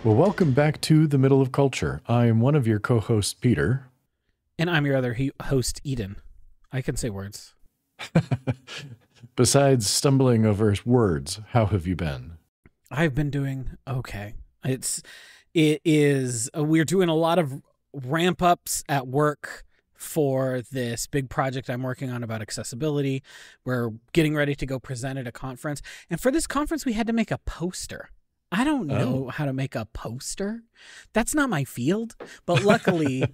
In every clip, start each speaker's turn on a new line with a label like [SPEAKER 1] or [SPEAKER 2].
[SPEAKER 1] Well, welcome back to the Middle of Culture. I am one of your co-hosts, Peter.
[SPEAKER 2] And I'm your other host, Eden. I can say words.
[SPEAKER 1] Besides stumbling over words, how have you been?
[SPEAKER 2] I've been doing okay. We're doing a lot of ramp ups at work for this big project I'm working on about accessibility. We're getting ready to go present at a conference. And for this conference, we had to make a poster. I don't know how to make a poster. That's not my field. But luckily,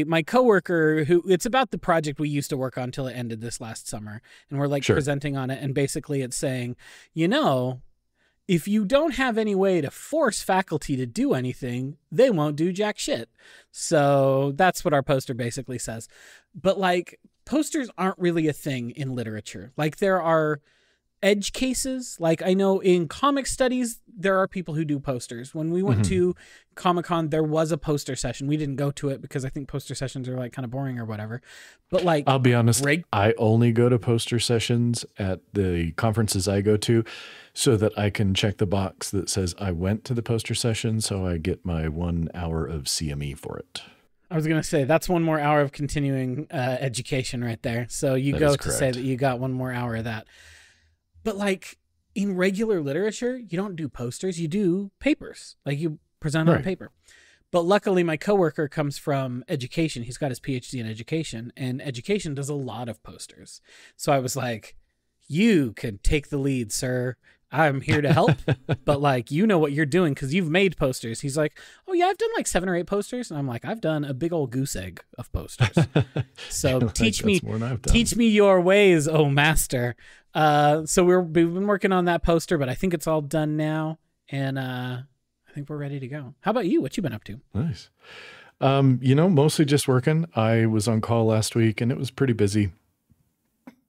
[SPEAKER 2] my coworker, it's about the project we used to work on till it ended this last summer. And we're presenting on it. And basically it's saying, if you don't have any way to force faculty to do anything, they won't do jack shit. So that's what our poster basically says. But posters aren't really a thing in literature. There are edge cases. I know in comic studies, there are people who do posters. When we went to Comic-Con, there was a poster session. We didn't go to it because I think poster sessions are kind of boring or whatever. But I'll
[SPEAKER 1] be honest, I only go to poster sessions at the conferences I go to so that I can check the box that says I went to the poster session, so I get my 1 hour of CME for it.
[SPEAKER 2] I was going to say, that's 1 more hour of continuing education right there. So you go to say that you got 1 more hour of that. But in regular literature, you don't do posters, you do papers. You present on paper. But luckily my coworker comes from education. He's got his PhD in education, and education does a lot of posters. So I was like, you can take the lead, sir. I'm here to help, but you know what you're doing because you've made posters. He's like, oh yeah, I've done 7 or 8 posters. And I'm like, I've done a big old goose egg of posters. So teach me your ways, oh master. So we've been working on that poster, but I think it's all done now. And I think we're ready to go. How about you? What you been up to?
[SPEAKER 1] Nice. Mostly just working. I was on call last week and it was pretty busy.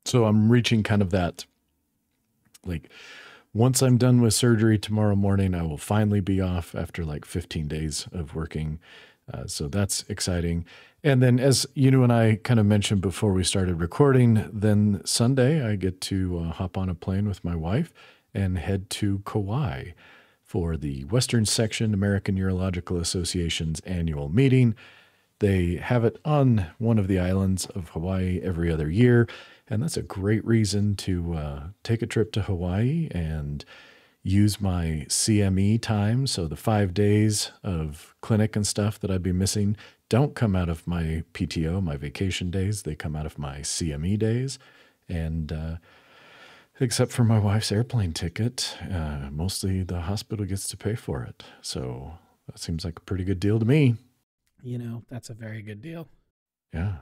[SPEAKER 1] So I'm reaching kind of that, once I'm done with surgery tomorrow morning, I will finally be off after 15 days of working. So that's exciting. And then as you and I kind of mentioned before we started recording, then Sunday I get to hop on a plane with my wife and head to Kauai for the Western Section American Urological Association's annual meeting. They have it on one of the islands of Hawaii every other year. And that's a great reason to take a trip to Hawaii and use my CME time. So the 5 days of clinic and stuff that I'd be missing don't come out of my PTO, my vacation days. They come out of my CME days. And except for my wife's airplane ticket, mostly the hospital gets to pay for it. So that seems like a pretty good deal to me.
[SPEAKER 2] That's a very good deal.
[SPEAKER 1] Yeah.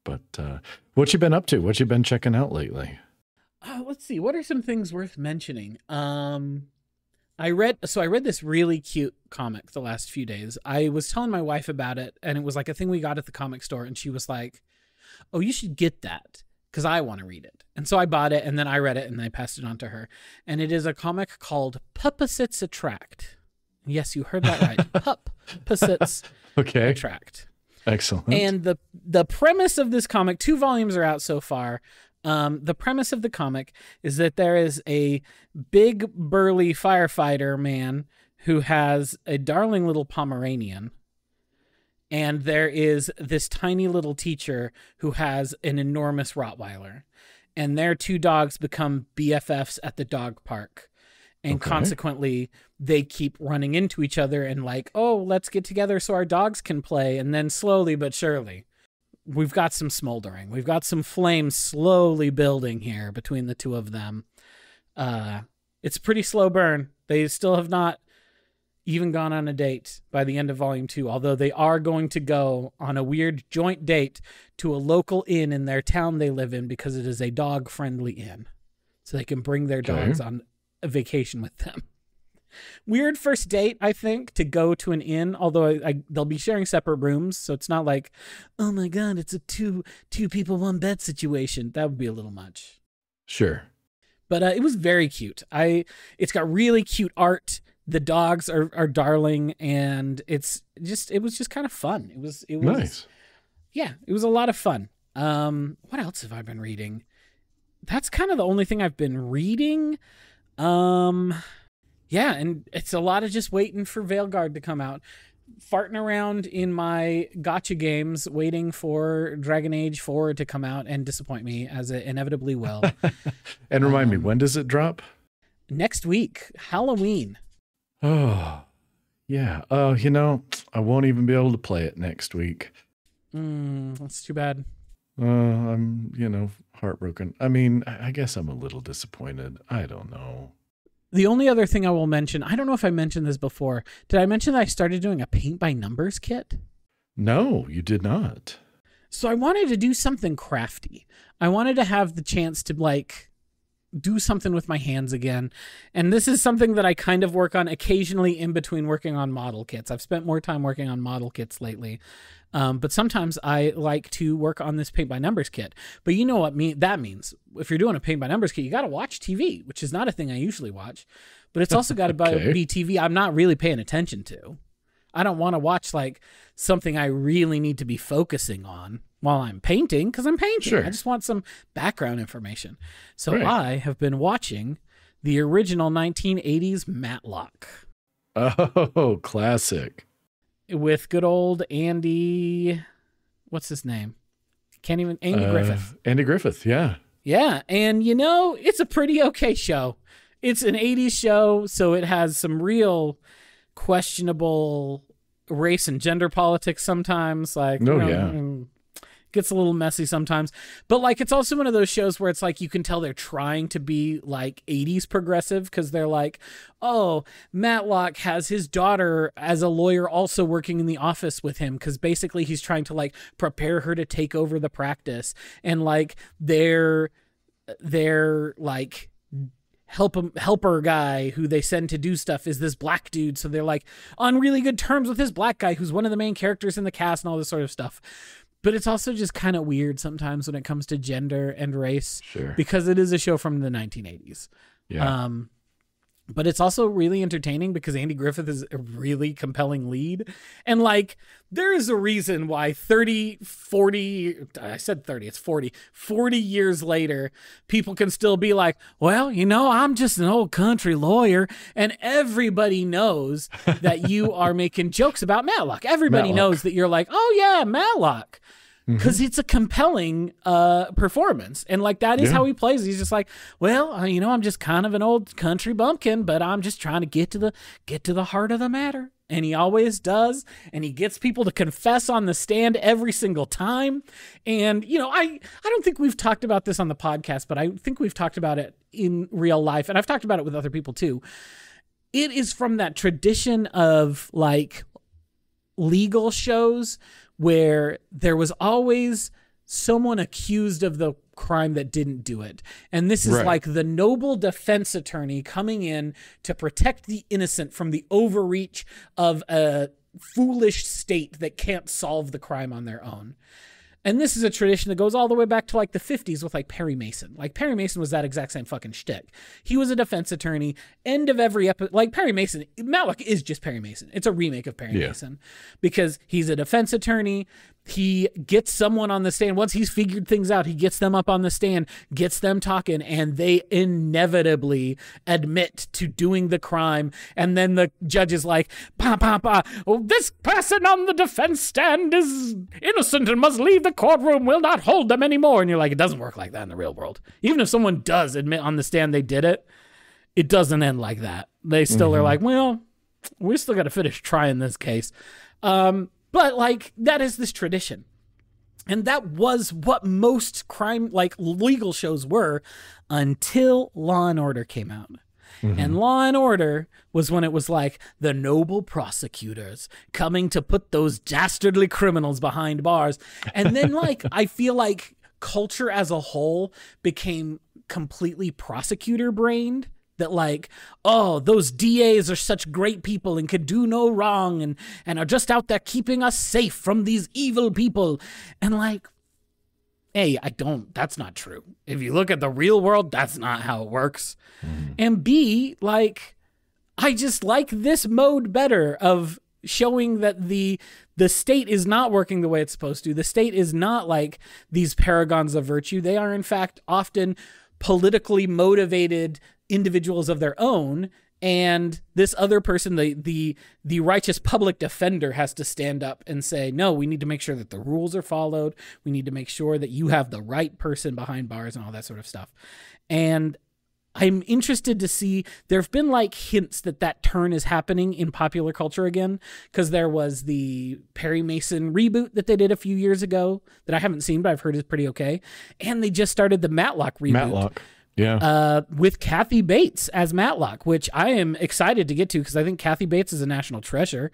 [SPEAKER 1] But what you been up to? What you been checking out lately?
[SPEAKER 2] Let's see. What are some things worth mentioning? I read this really cute comic the last few days. I was telling my wife about it, and it was a thing we got at the comic store, and she was like, oh, you should get that because I want to read it. And so I bought it, and then I read it, and I passed it on to her. And it is a comic called Pupposites Attract. Yes, you heard that right. Pupposites Attract.
[SPEAKER 1] Excellent.
[SPEAKER 2] And the premise of this comic, 2 volumes are out so far. The premise of the comic is that there is a big burly firefighter man who has a darling little Pomeranian. And there is this tiny little teacher who has an enormous Rottweiler. And their 2 dogs become BFFs at the dog park. And consequently, they keep running into each other and let's get together so our dogs can play. And then slowly but surely, we've got some smoldering. We've got some flames slowly building here between the 2 of them. It's a pretty slow burn. They still have not even gone on a date by the end of volume 2, although they are going to go on a weird joint date to a local inn in their town they live in because it is a dog-friendly inn. So they can bring their dogs on a vacation with them. Weird first date, I think, to go to an inn, although they'll be sharing separate rooms, so it's not oh my god, it's a two people, 1 bed situation. That would be a little much.
[SPEAKER 1] Sure. But
[SPEAKER 2] it was very cute. It's got really cute art. The dogs are darling, and it was just kind of fun. It was
[SPEAKER 1] nice.
[SPEAKER 2] Yeah, it was a lot of fun. What else have I been reading? That's kind of the only thing I've been reading. Yeah, and it's a lot of just waiting for Veilguard to come out. Farting around in my gotcha games, waiting for Dragon Age 4 to come out and disappoint me, as it inevitably will.
[SPEAKER 1] And remind me, when does it drop?
[SPEAKER 2] Next week, Halloween.
[SPEAKER 1] Oh, yeah. Oh, you know, I won't even be able to play it next week.
[SPEAKER 2] That's too bad.
[SPEAKER 1] I'm, heartbroken. I mean, I guess I'm a little disappointed. I don't know.
[SPEAKER 2] The only other thing I will mention, I don't know if I mentioned this before. Did I mention that I started doing a paint by numbers kit?
[SPEAKER 1] No, you did not.
[SPEAKER 2] So I wanted to do something crafty. I wanted to have the chance to do something with my hands again. And this is something that I kind of work on occasionally in between working on model kits. I've spent more time working on model kits lately. But sometimes I like to work on this paint by numbers kit. But you know what that means. If you're doing a paint by numbers kit, you got to watch TV, which is not a thing I usually watch. But it's also got to be TV I'm not really paying attention to. I don't want to watch something I really need to be focusing on while I'm painting, because I'm painting. Sure. I just want some background information. So I have been watching the original 1980s Matlock.
[SPEAKER 1] Oh, classic.
[SPEAKER 2] With good old Andy, what's his name? Andy Griffith.
[SPEAKER 1] Andy Griffith, yeah.
[SPEAKER 2] Yeah, and it's a pretty okay show. It's an 80s show, so it has some real questionable race and gender politics sometimes. Gets a little messy sometimes, but it's also one of those shows where it's you can tell they're trying to be 80s progressive, because they're oh, Matlock has his daughter as a lawyer also working in the office with him, because basically he's trying to prepare her to take over the practice, and their helper guy who they send to do stuff is this black dude, so they're on really good terms with this black guy who's one of the main characters in the cast and all this sort of stuff. But it's also just kind of weird sometimes when it comes to gender and race,
[SPEAKER 1] sure, because
[SPEAKER 2] it is a show from the 1980s.
[SPEAKER 1] Yeah.
[SPEAKER 2] But it's also really entertaining because Andy Griffith is a really compelling lead. And there is a reason why 40 years later, people can still be well, I'm just an old country lawyer. And everybody knows that you are making jokes about Matlock. Everybody knows that you're oh yeah, Matlock. Because it's a compelling performance. And that is how he plays. He's just well, I'm just kind of an old country bumpkin, but I'm just trying to get to the heart of the matter. And he always does. And he gets people to confess on the stand every single time. And, I don't think we've talked about this on the podcast, but I think we've talked about it in real life. And I've talked about it with other people too. It is from that tradition of legal shows where there was always someone accused of the crime that didn't do it. And this is the noble defense attorney coming in to protect the innocent from the overreach of a foolish state that can't solve the crime on their own. And this is a tradition that goes all the way back to the 50s with Perry Mason. Perry Mason was that exact same fucking shtick. He was a defense attorney. End of every episode, Perry Mason, Matlock is just Perry Mason. It's a remake of Perry Mason because he's a defense attorney. He gets someone on the stand. Once he's figured things out, he gets them up on the stand, gets them talking, and they inevitably admit to doing the crime. And then the judge is this person on the defense stand is innocent and must leave the courtroom, will not hold them anymore. And you're it doesn't work like that in the real world. Even if someone does admit on the stand they did it, it doesn't end like that. They still are well, we still got to finish trying this case. But that is this tradition. And that was what most crime, legal shows were until Law and Order came out. And Law and Order was when it was the noble prosecutors coming to put those dastardly criminals behind bars. And then I feel culture as a whole became completely prosecutor brained. That oh, those DAs are such great people and could do no wrong and are just out there keeping us safe from these evil people. And A, that's not true. If you look at the real world, that's not how it works. And B, I just like this mode better of showing that the state is not working the way it's supposed to. The state is not these paragons of virtue. They are, in fact, often politically motivated individuals of their own, And this other person, the righteous public defender, has to stand up and say, no, we need to make sure that the rules are followed. We need to make sure that you have the right person behind bars and all that sort of stuff. And I'm interested to see, there have been like hints that turn is happening in popular culture again, because there was the Perry Mason reboot that they did a few years ago that I haven't seen, but I've heard is pretty okay. And they just started the Matlock reboot.
[SPEAKER 1] Matlock. Yeah.
[SPEAKER 2] With Kathy Bates as Matlock, which I am excited to get to because I think Kathy Bates is a national treasure,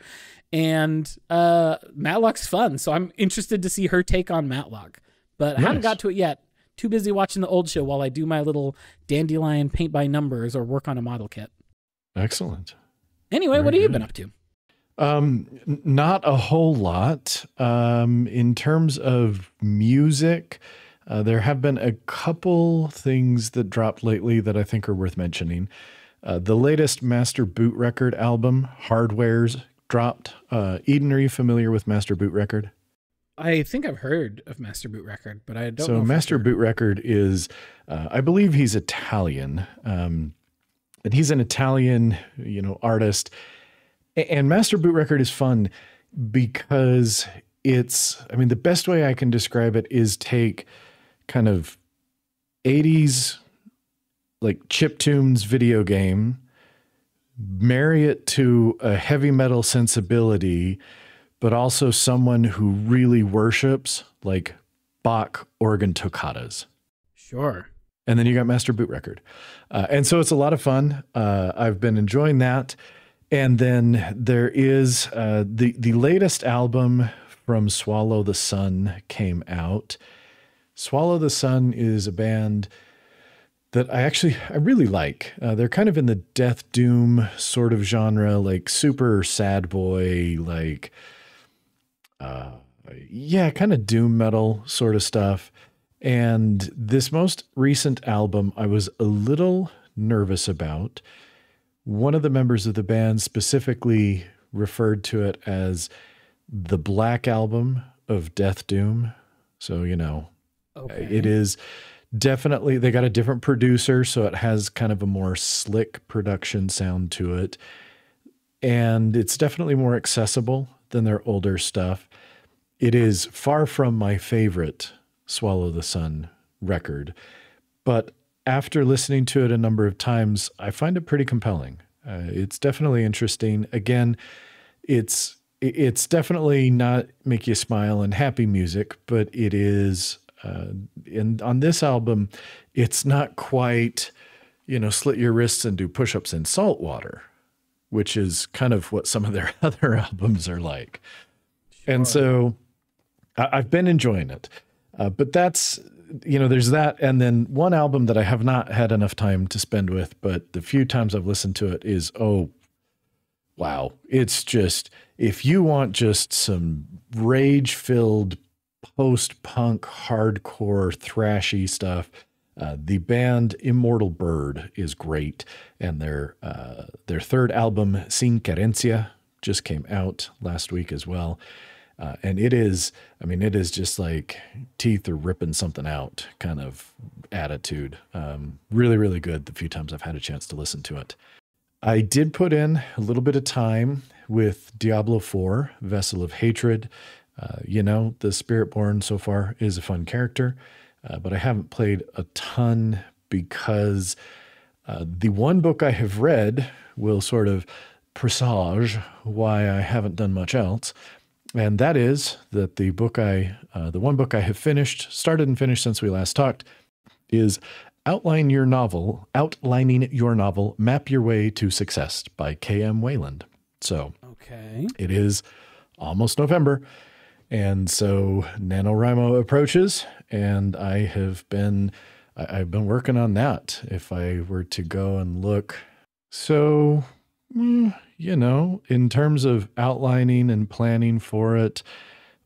[SPEAKER 2] and Matlock's fun. So I'm interested to see her take on Matlock, but I haven't got to it yet. Too busy watching the old show while I do my little dandelion paint by numbers or work on a model kit.
[SPEAKER 1] Excellent.
[SPEAKER 2] Anyway, what have you been up to?
[SPEAKER 1] Not a whole lot. In terms of music, there have been a couple things that dropped lately that I think are worth mentioning. The latest Master Boot Record album, Hardware's, dropped. Eden, are you familiar with Master Boot Record?
[SPEAKER 2] I think I've heard of Master Boot Record, but I don't know.
[SPEAKER 1] So Master Boot Record is, I believe he's Italian. And he's an Italian, artist. And Master Boot Record is fun because the best way I can describe it is take kind of 80s like chiptunes video game, marry it to a heavy metal sensibility, but also someone who really worships like Bach organ toccatas.
[SPEAKER 2] Sure.
[SPEAKER 1] And then you got Master Boot Record. And so it's a lot of fun. I've been enjoying that. And then there is the latest album from Swallow the Sun came out. Swallow the Sun is a band that I really like. They're kind of in the death doom sort of genre, like super sad boy, like kind of doom metal sort of stuff. And this most recent album I was a little nervous about. One of the members of the band specifically referred to it as the Black Album of Death Doom. So, okay. It is definitely, they got a different producer, so it has kind of a more slick production sound to it. And it's definitely more accessible than their older stuff. It is far from my favorite Swallow the Sun record, but after listening to it a number of times, I find it pretty compelling. It's definitely interesting. Again, it's definitely not make you smile and happy music, but it is, and on this album, it's not quite, slit your wrists and do push-ups in salt water, which is kind of what some of their other albums are like. Sure. And so I've been enjoying it. But that's, there's that. And then one album that I have not had enough time to spend with, but the few times I've listened to it is, oh, wow. It's just, if you want just some rage-filled post-punk, hardcore, thrashy stuff, the band Immortal Bird is great. And their third album, Sin Carencia, just came out last week as well. And it is just like teeth are ripping something out kind of attitude. Really, really good the few times I've had a chance to listen to it. I did put in a little bit of time with Diablo 4, Vessel of Hatred. The Spiritborn so far is a fun character, but I haven't played a ton because the one book I have read will sort of presage why I haven't done much else. And that is that the one book I have started and finished since we last talked, is Outlining Your Novel, Map Your Way to Success by K.M. Wayland. So okay, it is almost November. And so NaNoWriMo approaches, and I've been working on that. If I were to go and look, so in terms of outlining and planning for it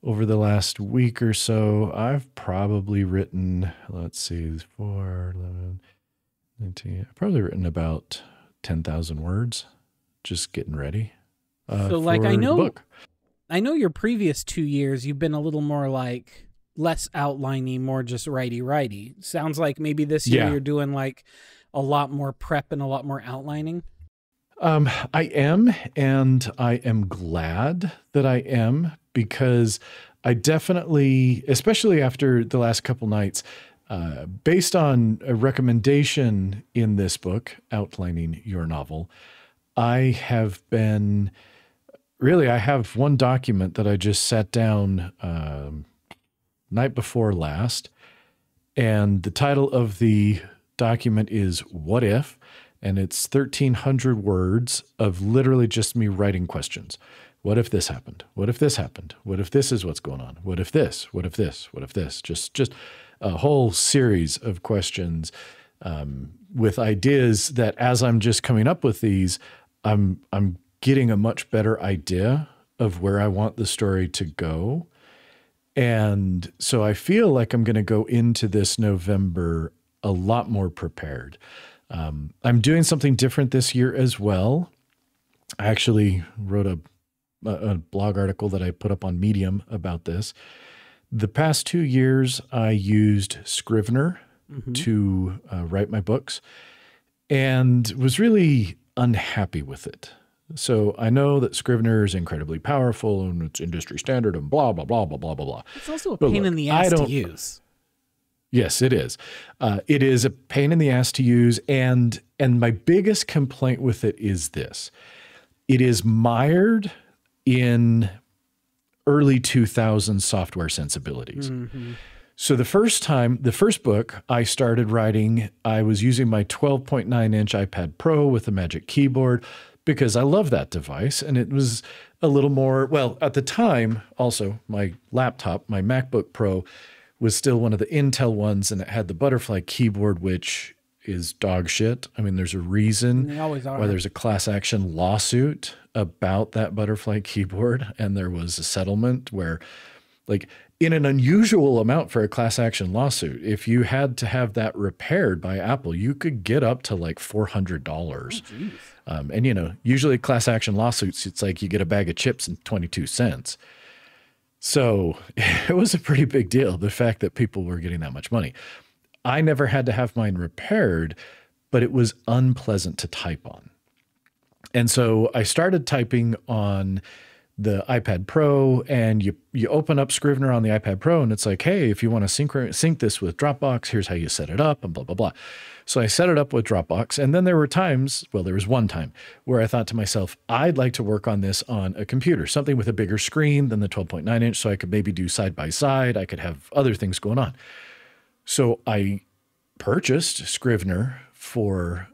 [SPEAKER 1] over the last week or so, I've probably written, let's see, 4, 11, 19, I've probably written about 10,000 words, just getting ready.
[SPEAKER 2] So like, I know your previous 2 years, you've been a little more like less outlining, more just righty. Sounds like maybe this year you're doing like a lot more prep and a lot more outlining.
[SPEAKER 1] I am, and I am glad that I am, because I definitely, especially after the last couple nights, based on a recommendation in this book outlining your novel, I have been really, I have one document that I just sat down night before last, and the title of the document is What If? And it's 1,300 words of literally just me writing questions. What if this happened? What if this happened? What if this is what's going on? What if this? What if this? What if this? Just a whole series of questions with ideas that, as I'm just coming up with these, I'm getting a much better idea of where I want the story to go. And so I feel like I'm going to go into this November a lot more prepared. I'm doing something different this year as well. I actually wrote a blog article that I put up on Medium about this. The past 2 years, I used Scrivener to write my books, and was really unhappy with it. So I know that Scrivener is incredibly powerful and it's industry standard and blah, blah, blah, blah, blah, blah, blah.
[SPEAKER 2] It's also a pain in the ass to use.
[SPEAKER 1] Yes, it is. It is a pain in the ass to use. And my biggest complaint with it is this. It is mired in early 2000s software sensibilities. So the first book I started writing, I was using my 12.9-inch iPad Pro with a Magic Keyboard because I love that device. And it was a little more, well, at the time, also my laptop, my MacBook Pro, was still one of the Intel ones, and it had the butterfly keyboard, which is dog shit. I mean, there's a reason why there's a class action lawsuit about that butterfly keyboard, and there was a settlement where, like, in an unusual amount for a class action lawsuit, if you had to have that repaired by Apple, you could get up to like $400. And, you know, usually class action lawsuits, it's like you get a bag of chips and 22 cents. So it was a pretty big deal, the fact that people were getting that much money. I never had to have mine repaired, but it was unpleasant to type on. And so I started typing on the iPad Pro, and you open up Scrivener on the iPad Pro, and it's like, hey, if you want to sync this with Dropbox, here's how you set it up, and blah, blah, blah. So I set it up with Dropbox, and then there were times, well, there was one time where I thought to myself, I'd like to work on this on a computer, something with a bigger screen than the 12.9-inch, so I could maybe do side by side. I could have other things going on. So I purchased Scrivener for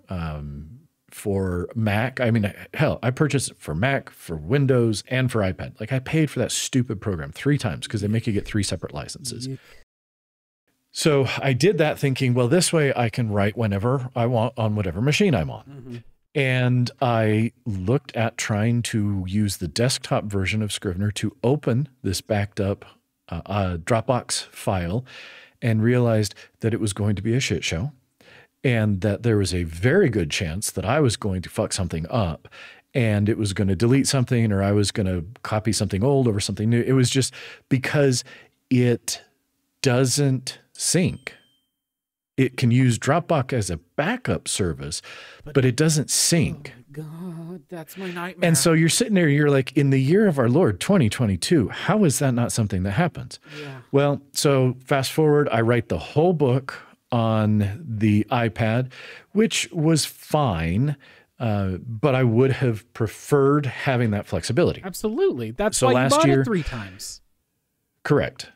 [SPEAKER 1] Mac. I mean, hell, I purchased it for Mac, for Windows, and for iPad. Like, I paid for that stupid program 3 times because they make you get 3 separate licenses. So I did that thinking, well, this way I can write whenever I want on whatever machine I'm on. And I looked at trying to use the desktop version of Scrivener to open this backed up Dropbox file, and realized that it was going to be a shit show, and that there was a very good chance that I was going to fuck something up, and it was going to delete something, or I was going to copy something old over something new. It was just because it doesn't sync. It can use Dropbox as a backup service, but it doesn't sync.
[SPEAKER 2] Oh my God, that's my nightmare.
[SPEAKER 1] And so you're sitting there, you're like, in the year of our Lord, 2022, how is that not something that happens?
[SPEAKER 2] Yeah.
[SPEAKER 1] Well, so fast forward, I write the whole book on the iPad, which was fine, but I would have preferred having that flexibility.
[SPEAKER 2] Absolutely. That's why you bought it 3 times.
[SPEAKER 1] Correct.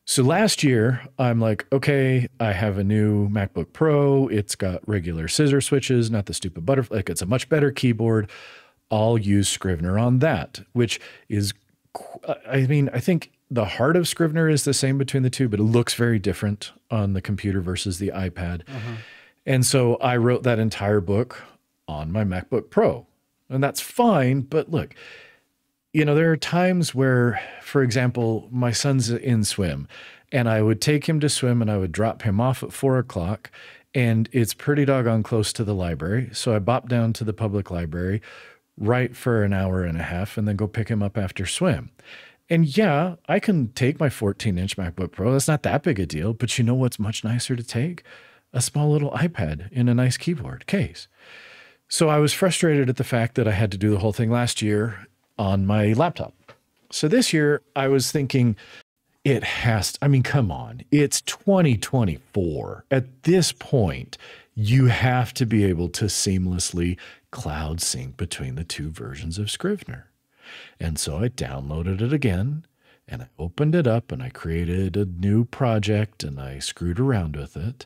[SPEAKER 1] So last year, I'm like, okay, I have a new MacBook Pro. It's got regular scissor switches, not the stupid butterfly. Like, it's a much better keyboard. I'll use Scrivener on that, which is, I mean, I think the heart of Scrivener is the same between the two, but it looks very different on the computer versus the iPad. And so I wrote that entire book on my MacBook Pro, and that's fine. But look, you know, there are times where, for example, my son's in swim, and I would take him to swim and I would drop him off at 4 o'clock, and it's pretty doggone close to the library. So I bop down to the public library, write for an hour and a half, and then go pick him up after swim. And yeah, I can take my 14-inch MacBook Pro. That's not that big a deal, but you know what's much nicer to take? A small little iPad in a nice keyboard case. So I was frustrated at the fact that I had to do the whole thing last year on my laptop. So this year I was thinking I mean, come on, it's 2024. At this point, you have to be able to seamlessly cloud sync between the two versions of Scrivener. And so I downloaded it again and I opened it up and I created a new project and I screwed around with it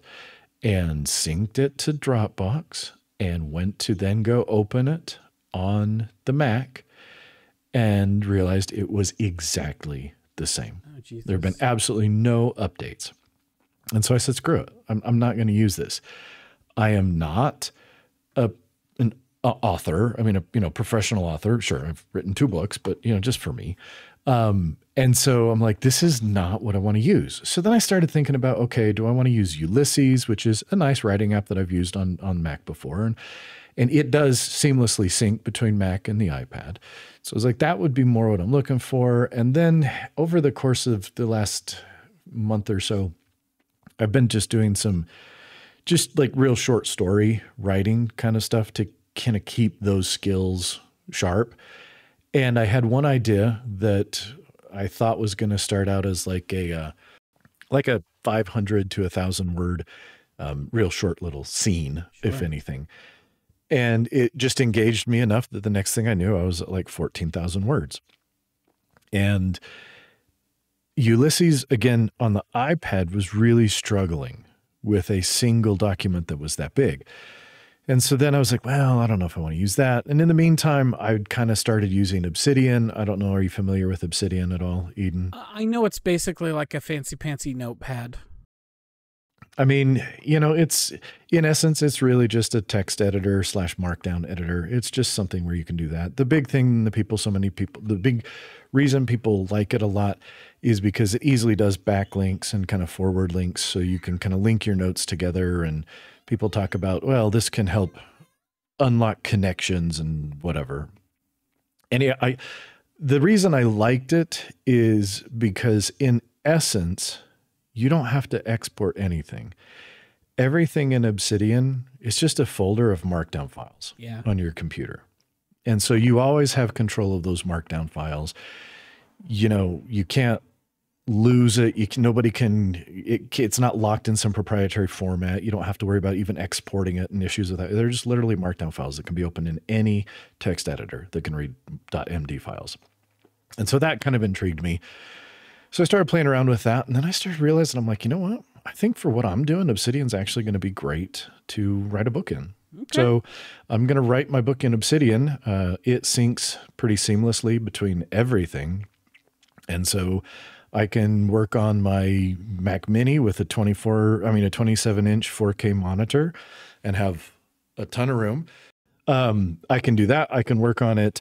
[SPEAKER 1] and synced it to Dropbox and went to then go open it on the Mac and realized it was exactly the same.
[SPEAKER 2] Oh, Jesus.
[SPEAKER 1] There have been absolutely no updates. And so I said, screw it. I'm not going to use this. I am not an author. I mean, a professional author. Sure, I've written 2 books, but just for me. And so I'm like, this is not what I want to use. So then I started thinking about, okay, do I want to use Ulysses, which is a nice writing app that I've used on Mac before. And it does seamlessly sync between Mac and the iPad. So I was like, that would be more what I'm looking for. And then over the course of the last month or so, I've been just doing some just like real short story writing kind of stuff to kind of keep those skills sharp. And I had one idea that I thought was going to start out as like a 500 to 1,000 word real short little scene,
[SPEAKER 2] Sure.
[SPEAKER 1] if anything. And it just engaged me enough that the next thing I knew, I was at like 14,000 words. And Ulysses, again, on the iPad was really struggling with a single document that was that big. And so then I was like, well, I don't know if I want to use that. And in the meantime, I kind of started using Obsidian. I don't know. Are you familiar with Obsidian at all, Eden?
[SPEAKER 2] I know it's basically like a fancy notepad.
[SPEAKER 1] I mean, it's in essence, it's really just a text editor / markdown editor. It's just something where you can do that. The big thing, the big reason people like it a lot is because it easily does backlinks and kind of forward links. So you can kind of link your notes together, and people talk about, well, this can help unlock connections and whatever. And the reason I liked it is because in essence, you don't have to export anything. Everything in Obsidian is just a folder of markdown files on your computer. And so you always have control of those markdown files. You can't lose it. It's not locked in some proprietary format. You don't have to worry about even exporting it and issues with that. They're just literally markdown files that can be opened in any text editor that can read .md files. And so that kind of intrigued me. So I started playing around with that, and then I started realizing, I'm like, you know what? I think for what I'm doing, Obsidian's actually going to be great to write a book in. Okay. So I'm going to write my book in Obsidian. It syncs pretty seamlessly between everything. And so I can work on my Mac Mini with a 27-inch 4K monitor and have a ton of room. I can do that. I can work on it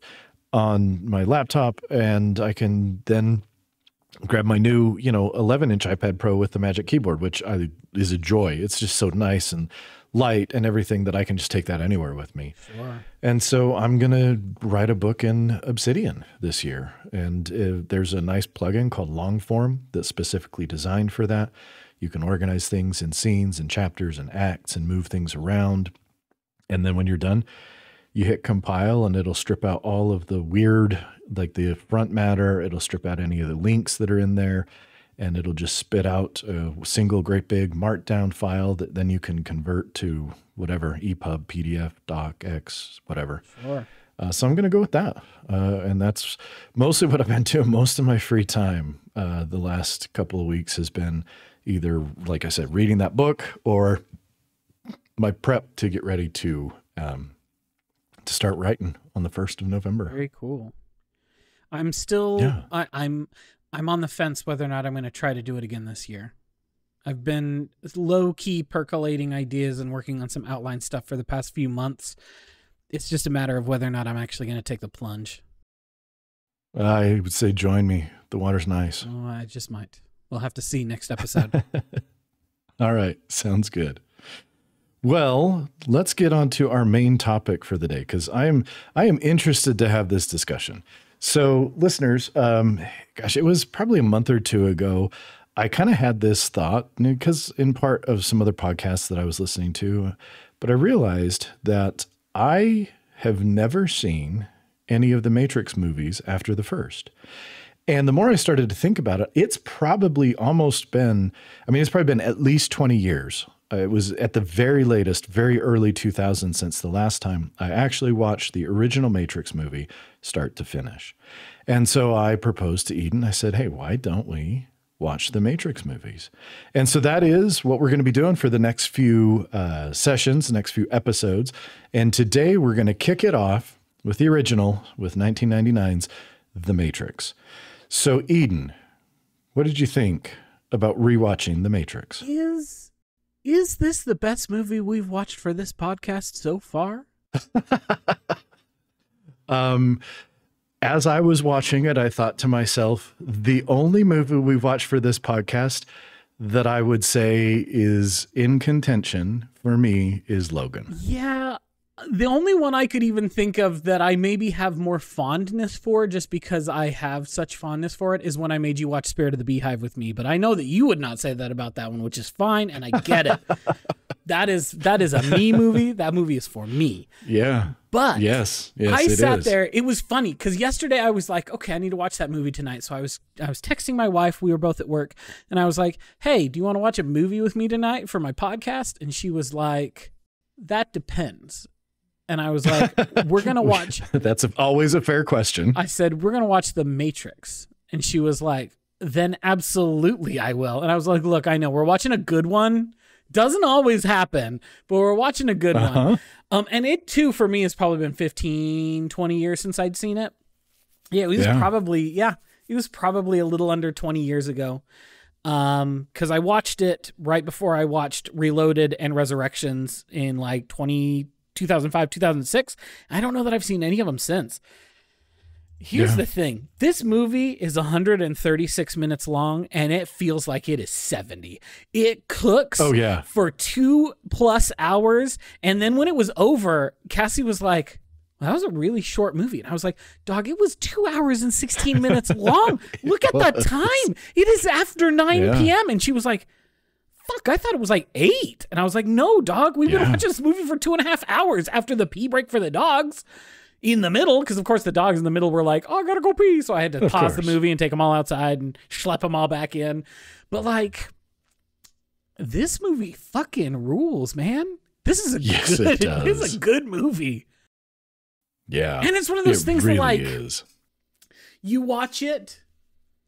[SPEAKER 1] on my laptop, and I can then grab my new, 11-inch iPad Pro with the Magic Keyboard, which is a joy. It's just so nice and light and everything that I can just take that anywhere with me.
[SPEAKER 2] Sure.
[SPEAKER 1] And so I'm going to write a book in Obsidian this year. And there's a nice plugin called Longform that's specifically designed for that. You can organize things in scenes and chapters and acts and move things around. And then when you're done, you hit compile and it'll strip out all of the weird, like the front matter. It'll strip out any of the links that are in there, and it'll just spit out a single great big markdown file that then you can convert to whatever, EPUB, PDF, Doc, X, whatever.
[SPEAKER 2] Sure.
[SPEAKER 1] So I'm going to go with that. And that's mostly what I've been doing most of my free time. The last couple of weeks has been either, like I said, reading that book or my prep to get ready to start writing on the 1st of November.
[SPEAKER 2] Very cool. I'm still, I'm on the fence whether or not I'm going to try to do it again this year. I've been low-key percolating ideas and working on some outline stuff for the past few months. It's just a matter of whether or not I'm actually going to take the plunge.
[SPEAKER 1] I would say join me. The water's nice.
[SPEAKER 2] Oh, I just might. We'll have to see next episode.
[SPEAKER 1] All right. Sounds good. Well, let's get on to our main topic for the day, because I am interested to have this discussion. So listeners, it was probably a month or two ago, I kind of had this thought, because in part of some other podcasts that I was listening to, but I realized that I have never seen any of the Matrix movies after the first. And the more I started to think about it, it's probably been at least 20 years. It was at the very latest, very early 2000s since the last time I actually watched the original Matrix movie start to finish. And so I proposed to Eden. I said, hey, why don't we watch the Matrix movies? And so that is what we're going to be doing for the next few sessions, the next few episodes. And today we're going to kick it off with the original, with 1999's The Matrix. So Eden, what did you think about rewatching The Matrix?
[SPEAKER 2] Is this the best movie we've watched for this podcast so far?
[SPEAKER 1] As I was watching it, I thought to myself, the only movie we've watched for this podcast that I would say is in contention for me is Logan.
[SPEAKER 2] Yeah. The only one I could even think of that I maybe have more fondness for, just because I have such fondness for it, is when I made you watch Spirit of the Beehive with me. But I know that you would not say that about that one, which is fine, and I get it. That is a me movie. That movie is for me.
[SPEAKER 1] Yeah.
[SPEAKER 2] But
[SPEAKER 1] yes,
[SPEAKER 2] I sat there. It was funny because yesterday I was like, okay, I need to watch that movie tonight. So I was texting my wife. We were both at work, and I was like, hey, do you want to watch a movie with me tonight for my podcast? And she was like, that depends. And I was like, we're going to watch.
[SPEAKER 1] That's always a fair question.
[SPEAKER 2] I said, we're going to watch The Matrix. And she was like, then absolutely I will. And I was like, look, I know we're watching a good one. Doesn't always happen, but we're watching a good one. And it too, for me, has probably been 15, 20 years since I'd seen it. Yeah, it was probably a little under 20 years ago. Because I watched it right before I watched Reloaded and Resurrections in like 2005, 2006. I don't know that I've seen any of them since. Here's the thing. This movie is 136 minutes long, and it feels like it is 70. It cooks for 2+ hours. And then when it was over, Cassie was like, well, that was a really short movie. And I was like, dog, it was 2 hours and 16 minutes long. Look at the time. It is after 9 p.m. And she was like, fuck, I thought it was like 8. And I was like, no, dog, we've been watching this movie for 2.5 hours after the pee break for the dogs in the middle. Because, of course, the dogs in the middle were like, oh, I got to go pee. So I had to pause the movie and take them all outside and schlep them all back in. But, like, this movie fucking rules, man. This is a good movie.
[SPEAKER 1] Yeah.
[SPEAKER 2] And it's one of those things
[SPEAKER 1] really
[SPEAKER 2] that, like,
[SPEAKER 1] is.
[SPEAKER 2] You watch it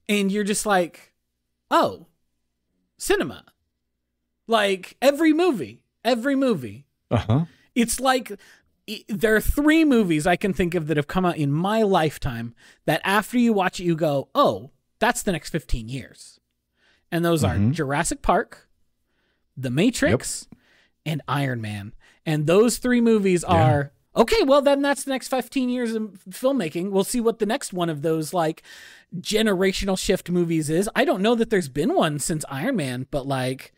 [SPEAKER 2] and you're just like, oh, cinema. Like every movie. It's like there are 3 movies I can think of that have come out in my lifetime that after you watch it, you go, oh, that's the next 15 years. And those are Jurassic Park, The Matrix, and Iron Man. And those 3 movies are, okay, well, then that's the next 15 years of filmmaking. We'll see what the next one of those like generational shift movies is. I don't know that there's been one since Iron Man, but like,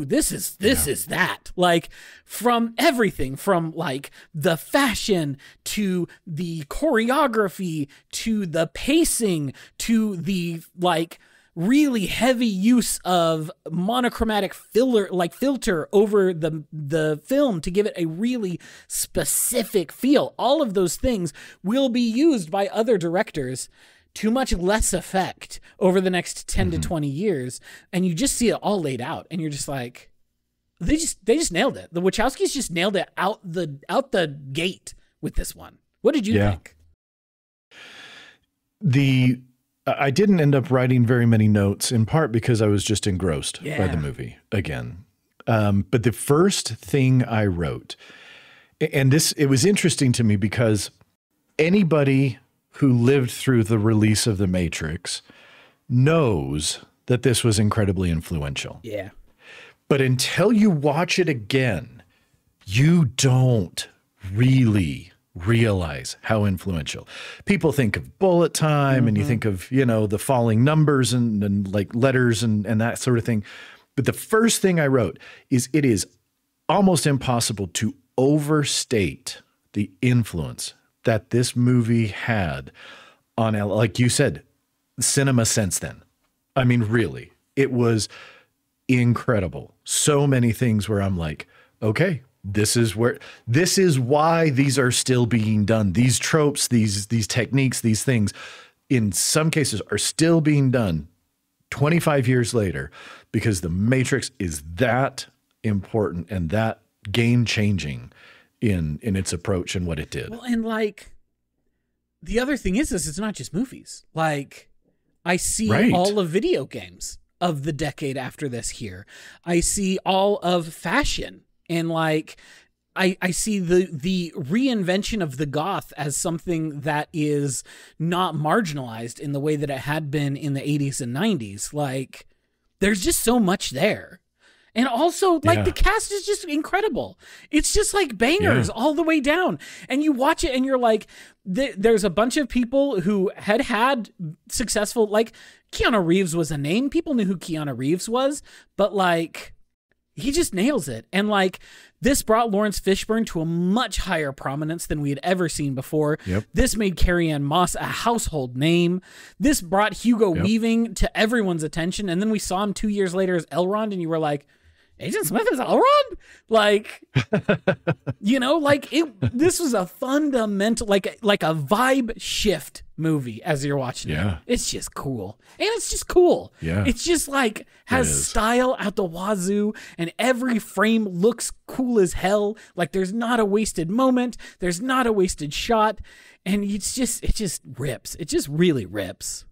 [SPEAKER 2] this is that. Like, from everything from like the fashion to the choreography to the pacing to the like really heavy use of monochromatic filter over the film to give it a really specific feel. All of those things will be used by other directors to much less effect over the next 10 to 20 years. And you just see it all laid out. And you're just like, they just nailed it. The Wachowskis just nailed it out the gate with this one. What did you think?
[SPEAKER 1] I didn't end up writing very many notes, in part because I was just engrossed by the movie again. But the first thing I wrote, and it was interesting to me because anybody who lived through the release of The Matrix knows that this was incredibly influential.
[SPEAKER 2] Yeah.
[SPEAKER 1] But until you watch it again, you don't really realize how influential. People think of bullet time and you think of, the falling numbers and like letters and that sort of thing. But the first thing I wrote is it is almost impossible to overstate the influence that this movie had on, like you said, cinema since then. I mean, really, it was incredible. So many things where I'm like, okay, this is why these are still being done. These tropes, these techniques, these things, in some cases are still being done 25 years later, because the Matrix is that important and that game changing in its approach and what it did.
[SPEAKER 2] Well, and like the other thing is it's not just movies. Like I see all of video games of the decade after this here. I see all of fashion, and like I see the reinvention of the goth as something that is not marginalized in the way that it had been in the 80s and 90s. Like there's just so much there. And also, like, the cast is just incredible. It's just like bangers all the way down. And you watch it and you're like, there's a bunch of people who had successful, like, Keanu Reeves was a name. People knew who Keanu Reeves was, but like, he just nails it. And like, this brought Laurence Fishburne to a much higher prominence than we had ever seen before. This made Carrie-Anne Moss a household name. This brought Hugo Weaving to everyone's attention. And then we saw him 2 years later as Elrond, and you were like, Agent Smith is Elrond? Like, you know, like this was a fundamental, like a vibe shift movie as you're watching it. It's just cool. And it's just cool. It's just like has style out the wazoo, and every frame looks cool as hell. Like there's not a wasted moment. There's not a wasted shot. And it just rips. It just really rips.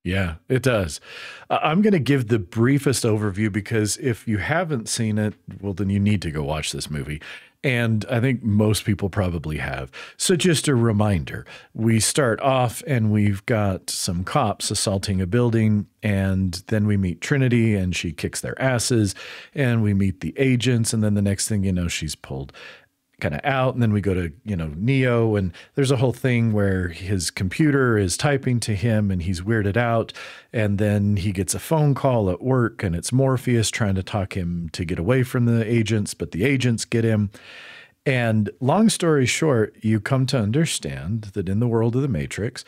[SPEAKER 1] Yeah, it does. I'm going to give the briefest overview, because if you haven't seen it, well, then you need to go watch this movie. And I think most people probably have. So just a reminder, we start off and we've got some cops assaulting a building, and then we meet Trinity and she kicks their asses, and we meet the agents, and then the next thing you know, she's pulled kind of out, and then we go to, you know, Neo, and there's a whole thing where his computer is typing to him and he's weirded out, and then he gets a phone call at work and it's Morpheus trying to talk him to get away from the agents, but the agents get him. And long story short, you come to understand that in the world of the Matrix,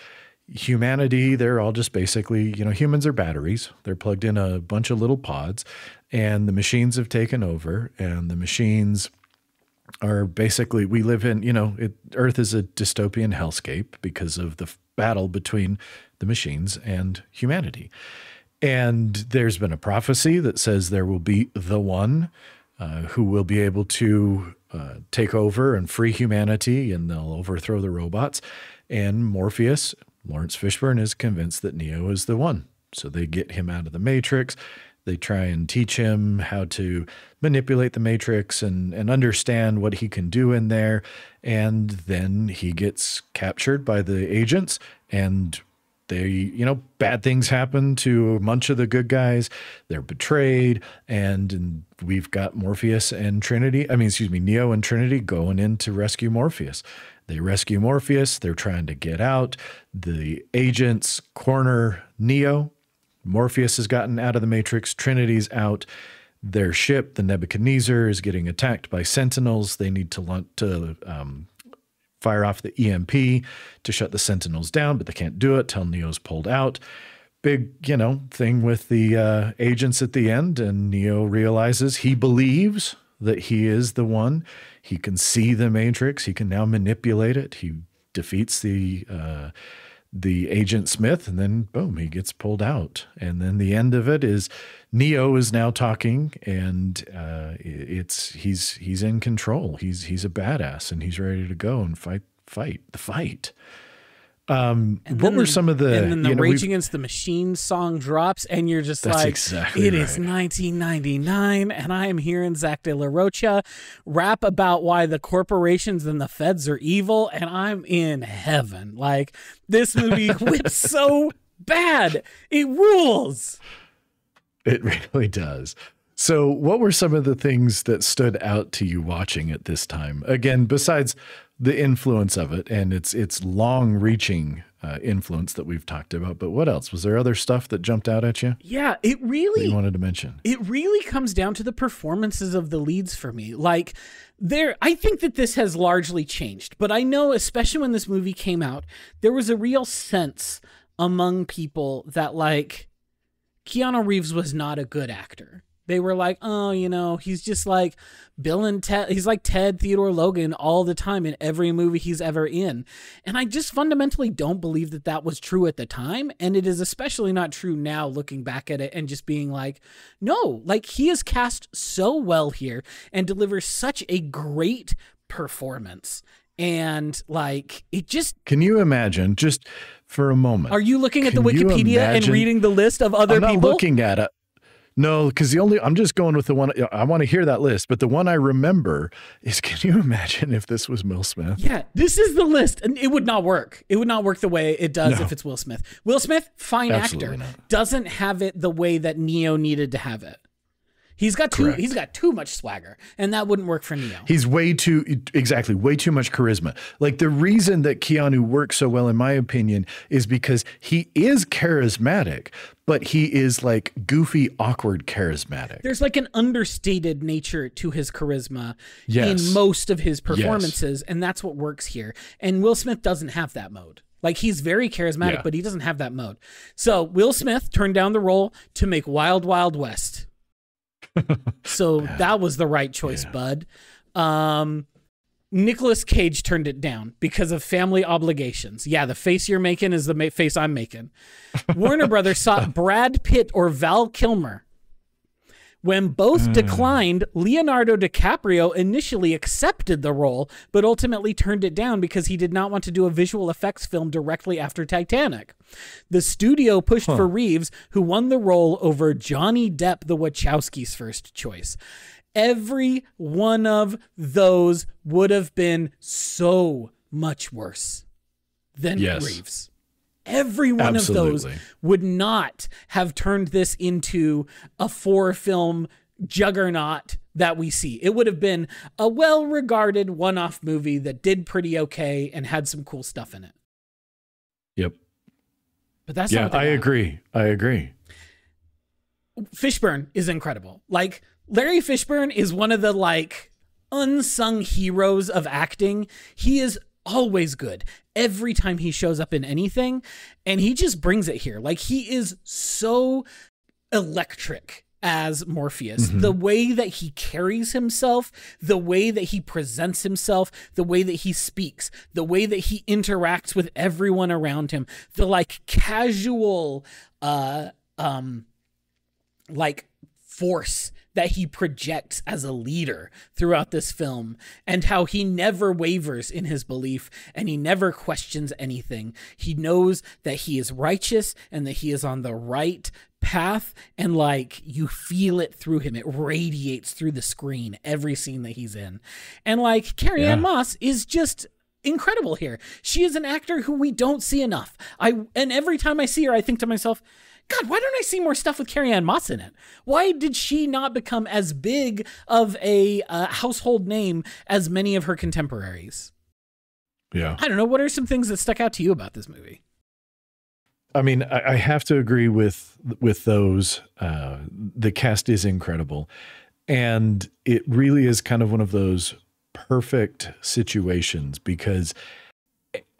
[SPEAKER 1] humanity, they're all just basically, you know, humans are batteries. They're plugged in a bunch of little pods, and the machines have taken over, and the machines are basically, we live in, you know, Earth is a dystopian hellscape because of the battle between the machines and humanity. And there's been a prophecy that says there will be the one who will be able to take over and free humanity, and they'll overthrow the robots. And Morpheus, Laurence Fishburne, is convinced that Neo is the one. So they get him out of the Matrix. They try and teach him how to manipulate the Matrix and understand what he can do in there. And then he gets captured by the agents, and they, you know, bad things happen to a bunch of the good guys. They're betrayed, and we've got Morpheus and Trinity. I mean, excuse me, Neo and Trinity going in to rescue Morpheus. They rescue Morpheus. They're trying to get out. The agents corner Neo. Morpheus has gotten out of the Matrix. Trinity's out. Their ship, the Nebuchadnezzar, is getting attacked by Sentinels. They need to fire off the EMP to shut the Sentinels down, but they can't do it till Neo's pulled out. Big, you know, thing with the agents at the end, and Neo realizes he believes that he is the one. He can see the Matrix. He can now manipulate it. He defeats the Agent Smith, and then boom, he gets pulled out. And then the end of it is Neo is now talking, and he's in control. He's a badass, and he's ready to go and fight the fight. What were some of the?
[SPEAKER 2] And then the Rage Against the Machine song drops, and you're just like,
[SPEAKER 1] exactly
[SPEAKER 2] it is 1999, and I am hearing Zach De La Rocha rap about why the corporations and the feds are evil, and I'm in heaven. Like, this movie whips so bad. It rules.
[SPEAKER 1] It really does. So what were some of the things that stood out to you watching it this time? Again, besides the influence of it and its long-reaching influence that we've talked about, but what else? Was there other stuff that jumped out at you?
[SPEAKER 2] Yeah, it really...
[SPEAKER 1] that you wanted to mention?
[SPEAKER 2] It really comes down to the performances of the leads for me. Like, I think that this has largely changed, but I know, especially when this movie came out, there was a real sense among people that, like, Keanu Reeves was not a good actor. They were like, oh, you know, he's just like Bill and Ted. He's like Ted Theodore Logan all the time in every movie he's ever in. And I just fundamentally don't believe that that was true at the time. And it is especially not true now looking back at it and just being like, no, like he is cast so well here and delivers such a great performance. And like, it just...
[SPEAKER 1] Can you imagine, just for a moment...
[SPEAKER 2] Are you looking at the Wikipedia and reading the list of other people?
[SPEAKER 1] I'm not looking at it. No, because I'm just going with the one, I want to hear that list, but the one I remember is, can you imagine if this was Will Smith?
[SPEAKER 2] Yeah, this is the list, and it would not work. It would not work the way it does if it's Will Smith. Will Smith, fine
[SPEAKER 1] Absolutely
[SPEAKER 2] actor,
[SPEAKER 1] not.
[SPEAKER 2] doesn't have it the way that Neo needed to have it. He's got too much swagger, and that wouldn't work for Neo.
[SPEAKER 1] He's way too much charisma. Like, the reason that Keanu works so well, in my opinion, is because he is charismatic, but he is like goofy, awkward charismatic.
[SPEAKER 2] There's like an understated nature to his charisma in most of his performances, and that's what works here. And Will Smith doesn't have that mode. Like, he's very charismatic, but he doesn't have that mode. So Will Smith turned down the role to make Wild Wild West. So that was the right choice, bud. Nicolas Cage turned it down because of family obligations. Yeah, the face you're making is the face I'm making. Warner Brothers sought Brad Pitt or Val Kilmer. When both declined, Leonardo DiCaprio initially accepted the role, but ultimately turned it down because he did not want to do a visual effects film directly after Titanic. The studio pushed for Reeves, who won the role over Johnny Depp, the Wachowskis' first choice. Every one of those would have been so much worse than Reeves. Every one of those would not have turned this into a 4-film juggernaut that we see. It would have been a well-regarded one-off movie that did pretty okay and had some cool stuff in it.
[SPEAKER 1] Yep.
[SPEAKER 2] But that's not what they got.
[SPEAKER 1] I agree.
[SPEAKER 2] Fishburne is incredible. Like, Larry Fishburne is one of the like unsung heroes of acting. He is always good every time he shows up in anything, and he just brings it here. Like, he is so electric as Morpheus. The way that he carries himself, the way that he presents himself, the way that he speaks, the way that he interacts with everyone around him, the like casual like force that he projects as a leader throughout this film, and how he never wavers in his belief and he never questions anything. He knows that he is righteous and that he is on the right path, and like, you feel it through him. It radiates through the screen, every scene that he's in. And like, Carrie-Anne Moss is just incredible here. She is an actor who we don't see enough. And every time I see her, I think to myself, God, why don't I see more stuff with Carrie-Anne Moss in it? Why did she not become as big of a household name as many of her contemporaries?
[SPEAKER 1] Yeah.
[SPEAKER 2] I don't know. What are some things that stuck out to you about this movie?
[SPEAKER 1] I mean, I have to agree with those. The cast is incredible. And it really is kind of one of those perfect situations because...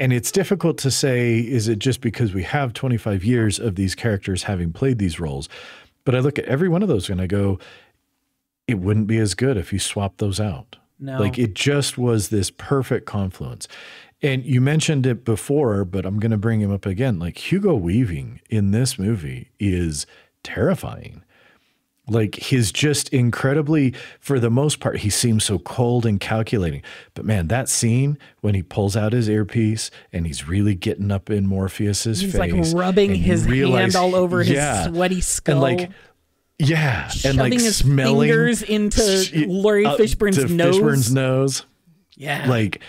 [SPEAKER 1] And it's difficult to say, is it just because we have 25 years of these characters having played these roles? But I look at every one of those and I go, it wouldn't be as good if you swapped those out.
[SPEAKER 2] No.
[SPEAKER 1] Like, it just was this perfect confluence. And you mentioned it before, but I'm going to bring him up again. Like, Hugo Weaving in this movie is terrifying. Like, he's just incredibly, for the most part, he seems so cold and calculating. But man, that scene when he pulls out his earpiece and he's really getting up in Morpheus's face.
[SPEAKER 2] He's like rubbing his hand all over his sweaty skull.
[SPEAKER 1] And like,
[SPEAKER 2] shoving
[SPEAKER 1] and like
[SPEAKER 2] his
[SPEAKER 1] smelling
[SPEAKER 2] fingers into Laurie Fishburne's nose.
[SPEAKER 1] Fishburne's nose.
[SPEAKER 2] Yeah.
[SPEAKER 1] Like,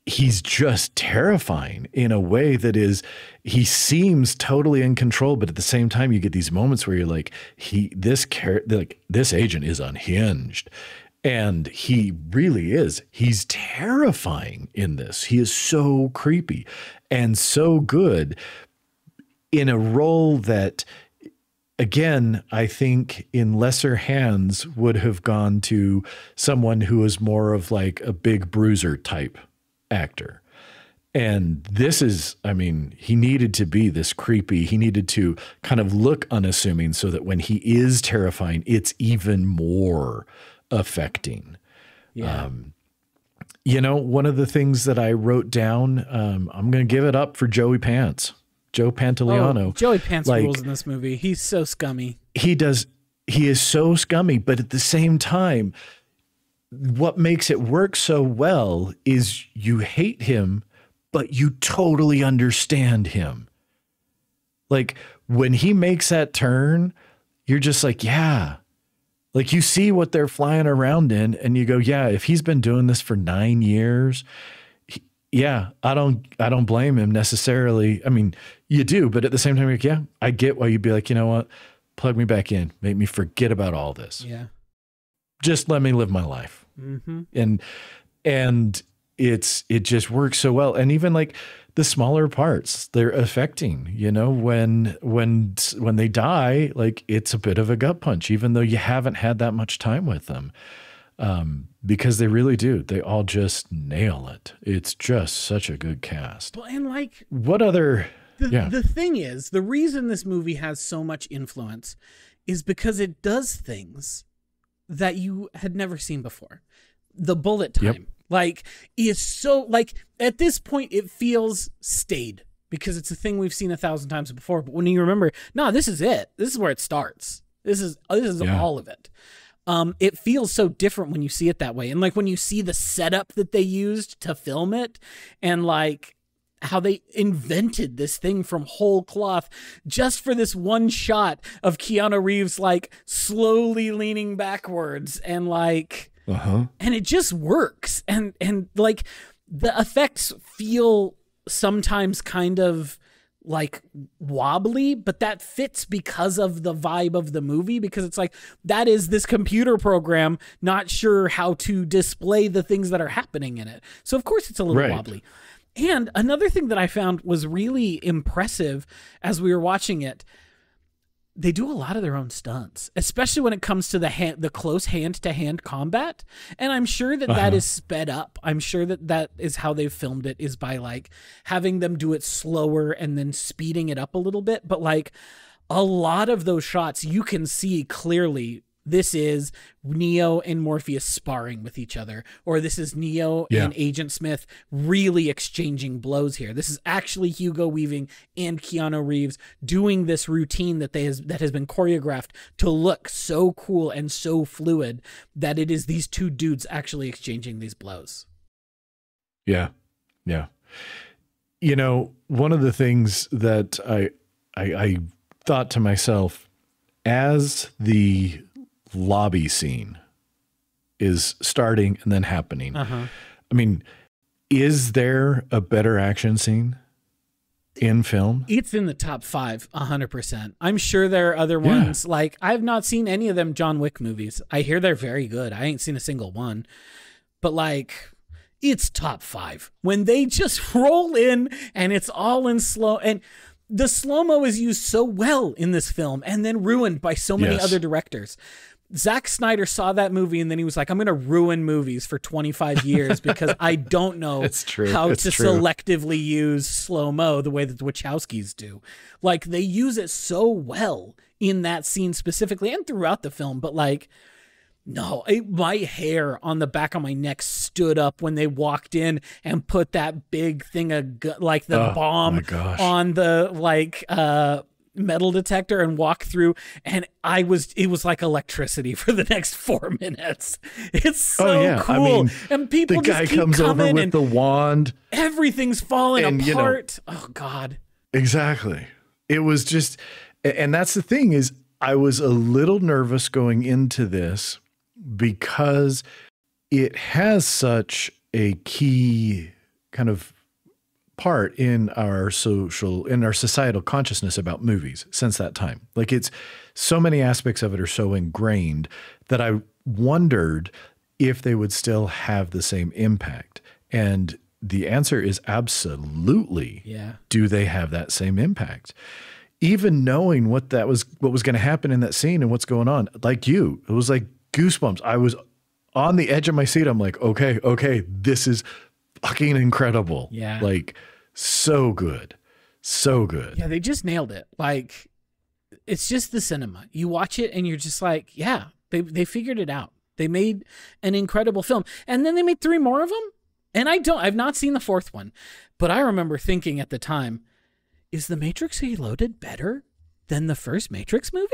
[SPEAKER 1] he's just terrifying in a way that is, he seems totally in control, but at the same time, you get these moments where you're like, this agent is unhinged. And he really is. He's terrifying in this. He is so creepy and so good in a role that, again, I think in lesser hands would have gone to someone who is more of like a big bruiser type actor. And this is, I mean, he needed to be this creepy. He needed to kind of look unassuming so that when he is terrifying, it's even more affecting.
[SPEAKER 2] Yeah.
[SPEAKER 1] You know, one of the things that I wrote down, I'm going to give it up for Joey Pants, Joe Pantoliano.
[SPEAKER 2] Oh, Joey Pants rules in this movie. He's so scummy.
[SPEAKER 1] He is so scummy, but at the same time, what makes it work so well is you hate him, but you totally understand him. Like when he makes that turn, you're just like, yeah. Like you see what they're flying around in and you go, yeah, if he's been doing this for 9 years, yeah, I don't blame him necessarily. I mean, you do, but at the same time, you're like, yeah, I get why you'd be like, you know what? Plug me back in, make me forget about all this.
[SPEAKER 2] Yeah.
[SPEAKER 1] Just let me live my life.
[SPEAKER 2] Mm-hmm.
[SPEAKER 1] And it just works so well. And even like the smaller parts, they're affecting, you know, when they die, like it's a bit of a gut punch, even though you haven't had that much time with them. Because they really do. They all just nail it. It's just such a good cast.
[SPEAKER 2] Well, and like
[SPEAKER 1] what other,
[SPEAKER 2] the thing is, the reason this movie has so much influence is because it does things that you had never seen before. The bullet time. Yep. Like, is so, like, at this point, it feels stayed because it's a thing we've seen 1,000 times before. But when you remember, no, this is it. This is where it starts. This is all of it. It feels so different when you see it that way. And, like, when you see the setup that they used to film it and, like, how they invented this thing from whole cloth just for this one shot of Keanu Reeves, like, slowly leaning backwards and, like... and it just works. And like the effects feel sometimes kind of like wobbly, but that fits because of the vibe of the movie, because it's like, that is this computer program not sure how to display the things that are happening in it. So of course it's a little wobbly. And another thing that I found was really impressive as we were watching it, they do a lot of their own stunts, especially when it comes to the close hand-to-hand combat. And I'm sure that that is sped up. I'm sure that that is how they've filmed it, is by like having them do it slower and then speeding it up a little bit. But like a lot of those shots, you can see clearly this is Neo and Morpheus sparring with each other, or this is Neo and Agent Smith really exchanging blows here. This is actually Hugo Weaving and Keanu Reeves doing this routine that has been choreographed to look so cool and so fluid that it is these two dudes actually exchanging these blows.
[SPEAKER 1] Yeah. Yeah. You know, one of the things that I thought to myself as the lobby scene is starting and then happening. I mean, is there a better action scene in film?
[SPEAKER 2] It's in the top 5, 100%. I'm sure there are other ones. Like, I've not seen any of them John Wick movies. I hear they're very good. I ain't seen a single one. But like, it's top 5. When they just roll in and it's all in slow, and the slow-mo is used so well in this film and then ruined by so many other directors. Zack Snyder saw that movie and then he was like, I'm going to ruin movies for 25 years because I don't know how to selectively use slow-mo the way that the Wachowskis do. Like, they use it so well in that scene specifically and throughout the film, but like, no, my hair on the back of my neck stood up when they walked in and put that big thing of like the bomb on the like metal detector and walk through, and it was like electricity for the next 4 minutes. It's so cool. I mean, and people
[SPEAKER 1] the guy comes over with the wand,
[SPEAKER 2] everything's falling apart. You know, oh God.
[SPEAKER 1] Exactly. It was just, and that's the thing, is I was a little nervous going into this because it has such a key kind of part in our societal consciousness about movies since that time. Like, it's so many aspects of it are so ingrained that I wondered if they would still have the same impact. And the answer is absolutely.
[SPEAKER 2] Yeah.
[SPEAKER 1] Do they have that same impact? Even knowing what was going to happen in that scene and what's going on, like it was like goosebumps. I was on the edge of my seat. I'm like, okay, this is fucking incredible.
[SPEAKER 2] Yeah.
[SPEAKER 1] Like, so good. So good.
[SPEAKER 2] Yeah, they just nailed it. Like, it's just the cinema. You watch it and you're just like, yeah, they figured it out. They made an incredible film. And then they made 3 more of them. And I've not seen the 4th one, but I remember thinking at the time, is The Matrix Reloaded better than the first Matrix movie?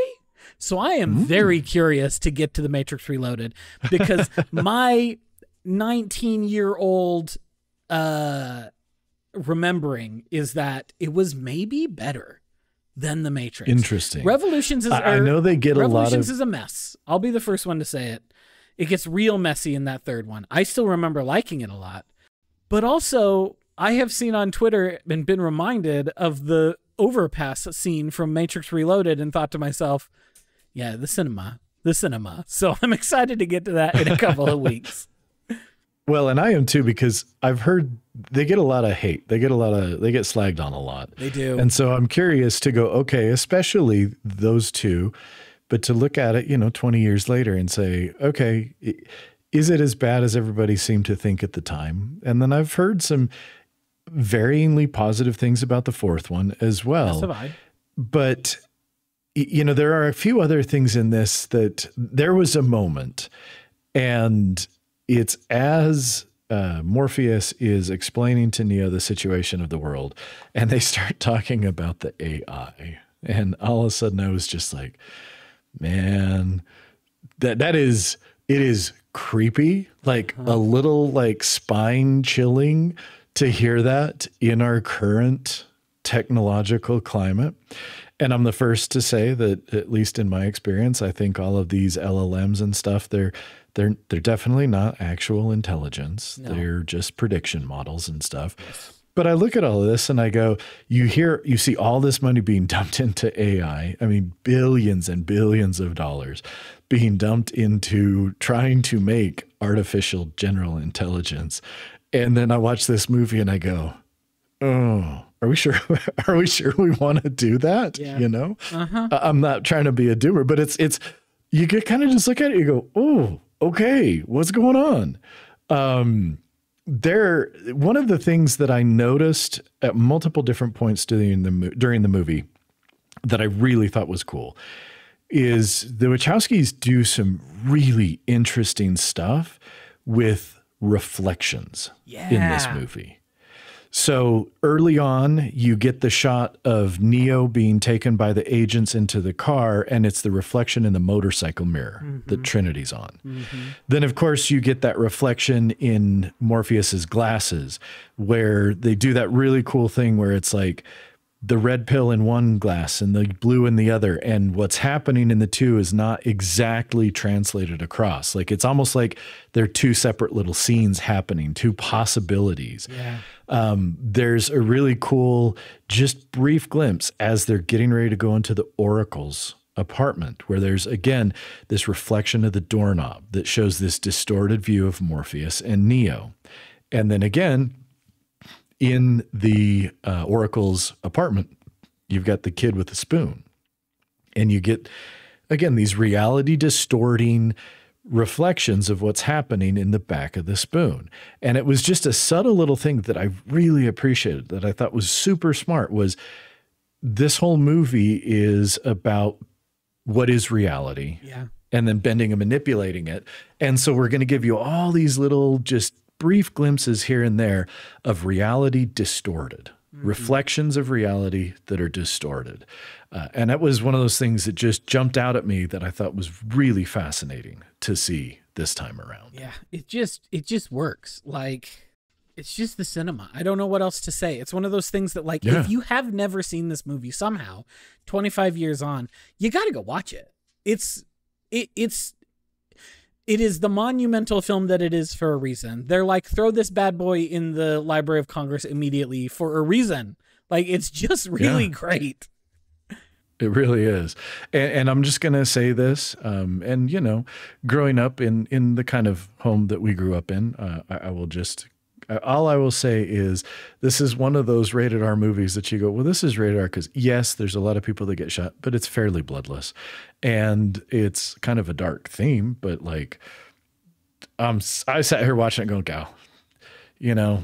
[SPEAKER 2] So I am very curious to get to The Matrix Reloaded, because my 19-year-old remembering is that it was maybe better than The Matrix.
[SPEAKER 1] Interesting.
[SPEAKER 2] Revolutions is
[SPEAKER 1] I know they get a lot of
[SPEAKER 2] Revolutions is a mess. I'll be the first one to say it. It gets real messy in that 3rd one. I still remember liking it a lot. But also, I have seen on Twitter and been reminded of the overpass scene from Matrix Reloaded and thought to myself, yeah, the cinema. So I'm excited to get to that in a couple of weeks.
[SPEAKER 1] Well, and I am too, because I've heard they get a lot of hate. They get slagged on a lot.
[SPEAKER 2] They do.
[SPEAKER 1] And so I'm curious to go, okay, especially those two, but to look at it, 20 years later and say, okay, is it as bad as everybody seemed to think at the time? And then I've heard some varyingly positive things about the 4th one as well.
[SPEAKER 2] Yes, have I.
[SPEAKER 1] But, there are a few other things in this that there was a moment, and it's as Morpheus is explaining to Neo the situation of the world, and they start talking about the AI. And all of a sudden I was just like, man, it is creepy, like a little like spine chilling to hear that in our current technological climate. And I'm the first to say that, at least in my experience, I think all of these LLMs and stuff, they're definitely not actual intelligence. No. They're just prediction models and stuff. Yes. But I look at all of this and I go, you see all this money being dumped into AI. I mean, billions and billions of dollars being dumped into trying to make artificial general intelligence. And then I watch this movie and I go, oh, are we sure? Are we sure we want to do that? Yeah. I'm not trying to be a doomer, but it's, you get kind of just look at it, you go, oh, okay, what's going on? One of the things that I noticed at multiple different points during the movie that I really thought was cool is the Wachowskis do some really interesting stuff with reflections in this movie. So early on, you get the shot of Neo being taken by the agents into the car, and it's the reflection in the motorcycle mirror that Trinity's on. Then, of course, you get that reflection in Morpheus's glasses, where they do that really cool thing where it's like the red pill in one glass and the blue in the other, and what's happening in the two is not exactly translated across. Like, it's almost like they're two separate little scenes happening, two possibilities. Yeah. There's a really cool, just brief glimpse as they're getting ready to go into the Oracle's apartment, where there's, again, this reflection of the doorknob that shows this distorted view of Morpheus and Neo. And then again, in the Oracle's apartment, you've got the kid with the spoon. And you get, again, these reality distorting reflections of what's happening in the back of the spoon. And it was just a subtle little thing that I really appreciated, that I thought was super smart, was this whole movie is about what is reality, and then bending and manipulating it. And so we're going to give you all these little just brief glimpses here and there of reality distorted, reflections of reality that are distorted. And that was one of those things that just jumped out at me that I thought was really fascinating to see this time around.
[SPEAKER 2] Yeah, it just works. Like, it's just the cinema. I don't know what else to say. It's one of those things that, like, if you have never seen this movie somehow, 25 years on, you got to go watch it. It is the monumental film that it is for a reason. They're like, throw this bad boy in the Library of Congress immediately for a reason. Like, it's just really great.
[SPEAKER 1] It really is. And I'm just going to say this, and, you know, growing up in the kind of home that we grew up in, all I will say is this is one of those rated R movies that you go, well, this is rated R because, yes, there's a lot of people that get shot, but it's fairly bloodless. And it's kind of a dark theme, but like, I sat here watching it going, go, you know,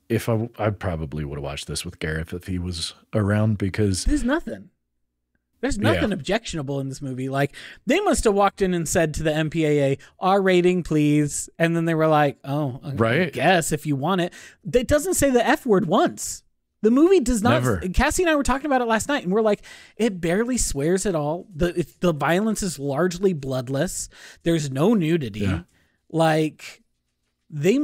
[SPEAKER 1] if I probably would have watched this with Gareth if he was around, because
[SPEAKER 2] There's nothing objectionable in this movie. Like, they must have walked in and said to the MPAA, R rating, please. And then they were like, oh, I guess if you want it. It doesn't say the F word once. The movie does not.
[SPEAKER 1] Never.
[SPEAKER 2] Cassie and I were talking about it last night, and we're like, it barely swears at all. The violence is largely bloodless. There's no nudity.
[SPEAKER 1] Yeah.
[SPEAKER 2] Like, they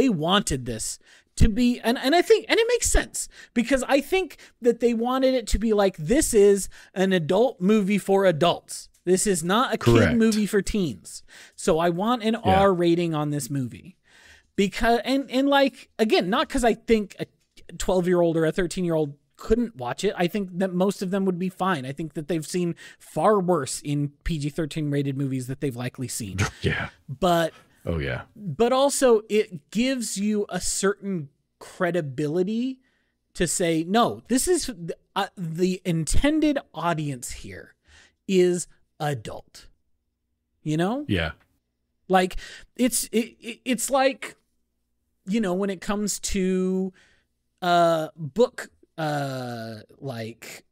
[SPEAKER 2] wanted this to be, and I think, and it makes sense, because I think that they wanted it to be like, this is an adult movie for adults. This is not a kid movie for teens. So I want an R rating on this movie, because, and like, again, not because I think a 12-year-old or a 13-year-old couldn't watch it. I think that most of them would be fine. I think that they've seen far worse in PG-13 rated movies that they've likely seen.
[SPEAKER 1] Yeah.
[SPEAKER 2] But
[SPEAKER 1] oh yeah.
[SPEAKER 2] But also it gives you a certain credibility to say, no, this is the intended audience here is adult. You know?
[SPEAKER 1] Yeah.
[SPEAKER 2] Like, it's like, you know, when it comes to book like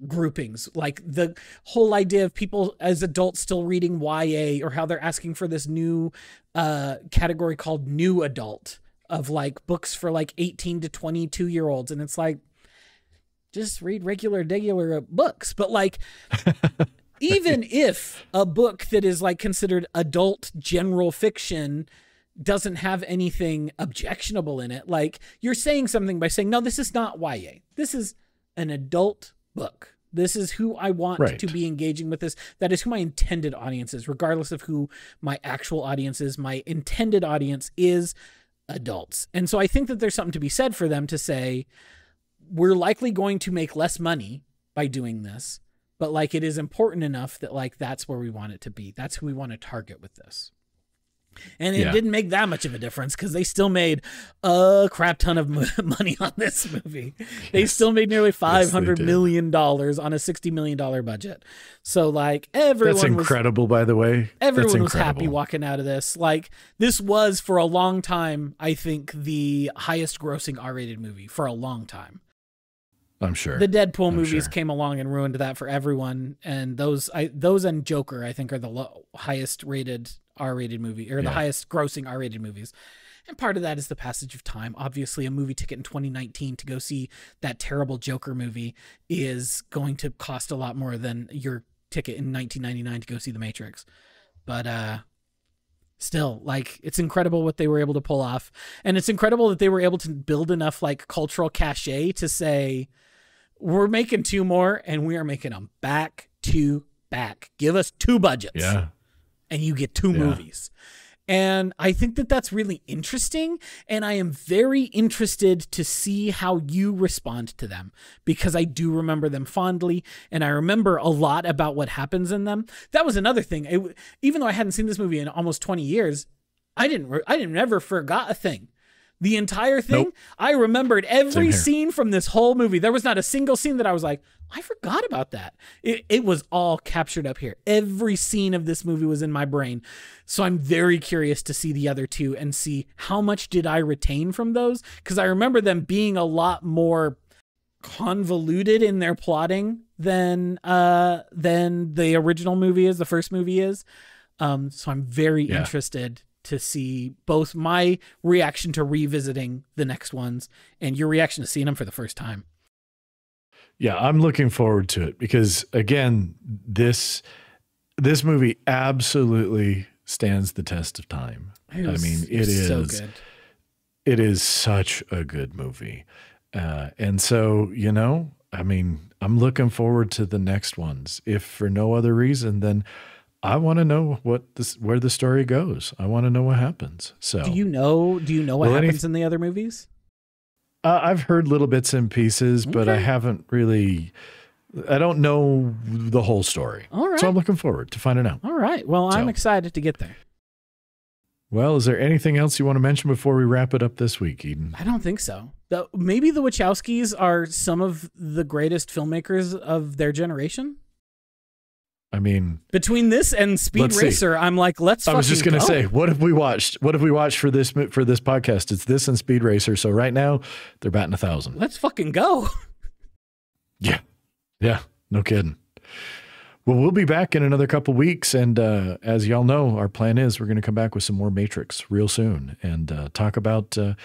[SPEAKER 2] groupings, like the whole idea of people as adults still reading YA, or how they're asking for this new category called new adult, of like books for like 18 to 22-year-olds. And it's like, just read regular books. But like, even if a book that is like considered adult general fiction doesn't have anything objectionable in it, like, you're saying something by saying, no, this is not YA. This is an adult book. This is who I want to be engaging with this. That is who my intended audience is, regardless of who my actual audience is. My intended audience is adults. And so I think that there's something to be said for them to say, we're likely going to make less money by doing this, but like, it is important enough that like, that's where we want it to be. That's who we want to target with this. And it didn't make that much of a difference, because they still made a crap ton of money on this movie. They still made nearly $500 million on a $60 million budget. So like, everyone
[SPEAKER 1] That's incredible, by the way.
[SPEAKER 2] Everyone was happy walking out of this. Like, this was, for a long time, I think, the highest grossing R-rated movie for a long time.
[SPEAKER 1] I'm sure.
[SPEAKER 2] The Deadpool movies came along and ruined that for everyone. And those and Joker, I think, are the highest rated R-rated movie, or the highest grossing R-rated movies. And part of that is the passage of time. Obviously, a movie ticket in 2019 to go see that terrible Joker movie is going to cost a lot more than your ticket in 1999 to go see The Matrix. But still, like, it's incredible what they were able to pull off. And it's incredible that they were able to build enough like cultural cachet to say, we're making 2 more, and we are making them back to back. Give us 2 budgets.
[SPEAKER 1] Yeah.
[SPEAKER 2] And you get 2 movies. And I think that that's really interesting. And I am very interested to see how you respond to them, because I do remember them fondly. And I remember a lot about what happens in them. That was another thing. Even though I hadn't seen this movie in almost 20 years, I never forgot a thing. The entire thing, nope. I remembered every scene from this whole movie. There was not a single scene that I was like, I forgot about that. It was all captured up here. Every scene of this movie was in my brain. So I'm very curious to see the other 2 and see how much did I retain from those, because I remember them being a lot more convoluted in their plotting than the original movie is, the first movie is. So I'm very interested to see both my reaction to revisiting the next ones and your reaction to seeing them for the first time.
[SPEAKER 1] Yeah, I'm looking forward to it, because again, this movie absolutely stands the test of time. I mean, it is so good. It is such a good movie. And so, you know, I mean, I'm looking forward to the next ones, if for no other reason than I want to know where the story goes. I want to know what happens. So
[SPEAKER 2] do you know what happens in the other movies?
[SPEAKER 1] I've heard little bits and pieces, but I haven't really, I don't know the whole story. All right. So I'm looking forward to finding out.
[SPEAKER 2] All right. Well, I'm excited to get there.
[SPEAKER 1] Well, is there anything else you want to mention before we wrap it up this week, Eden?
[SPEAKER 2] I don't think so. Maybe the Wachowskis are some of the greatest filmmakers of their generation.
[SPEAKER 1] I mean,
[SPEAKER 2] between this and Speed Racer, I'm like, let's.
[SPEAKER 1] I was just going to
[SPEAKER 2] go.
[SPEAKER 1] say, what have we watched? What have we watched for this podcast? It's this and Speed Racer. So right now, they're batting 1,000.
[SPEAKER 2] Let's fucking go.
[SPEAKER 1] Yeah, no kidding. Well, we'll be back in another couple weeks, and as y'all know, our plan is we're going to come back with some more Matrix real soon and talk about the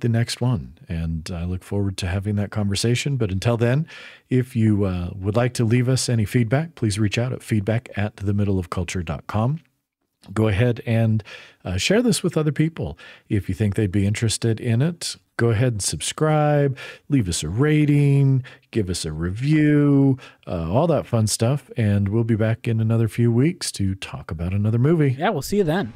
[SPEAKER 1] next one. And I look forward to having that conversation. But until then, if you would like to leave us any feedback, please reach out at feedback@themiddleofculture.com. Go ahead and share this with other people. If you think they'd be interested in it, go ahead and subscribe, leave us a rating, give us a review, all that fun stuff. And we'll be back in another few weeks to talk about another movie.
[SPEAKER 2] Yeah, we'll see you then.